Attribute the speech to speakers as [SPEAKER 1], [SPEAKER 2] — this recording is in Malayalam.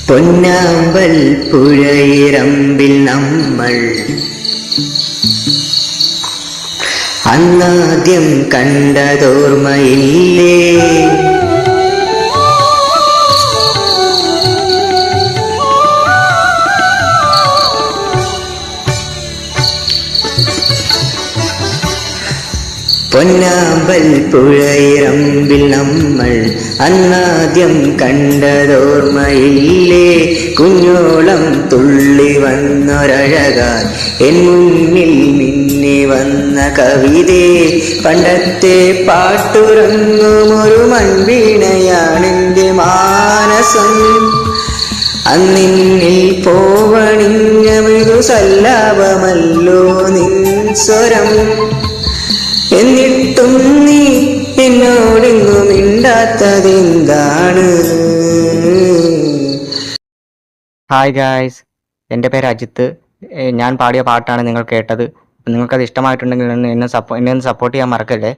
[SPEAKER 1] പൊന്നാമ്പൽ പുഴയിറമ്പിൽ നമ്മൾ അന്നാദ്യം കണ്ടതോർമ്മയില്ലേ? പൊന്നാമ്പൽ പുഴയിറമ്പിൽ നമ്മൾ അന്നാദ്യം കണ്ടതോർമ്മയില്ലേ? കുഞ്ഞോളം തുള്ളി വന്നൊരഴകാൻ എൻ മുന്നിൽ മിന്നി വന്ന കവിതേ, പണ്ടത്തെ പാട്ടുറങ്ങുമൊരു മൺവീണയാണെന്റെ മാനസം. അന്നിന്നിൽ പോവണിഞ്ഞ മൃദു സല്ലാപമല്ലോ നിൻ സ്വരം. എന്നിട്ടും നീ എന്നോടിങ്ങും മിണ്ടാത്തതെന്താണ്?
[SPEAKER 2] ഹായ് ഗായ്സ്, എൻ്റെ പേര് അജിത്ത്. ഞാൻ പാടിയ പാട്ടാണ് നിങ്ങൾ കേട്ടത്. നിങ്ങൾക്കത് ഇഷ്ടമായിട്ടുണ്ടെങ്കിൽ എന്നെ സപ്പോർട്ട് ചെയ്യാൻ മറക്കല്ലേ.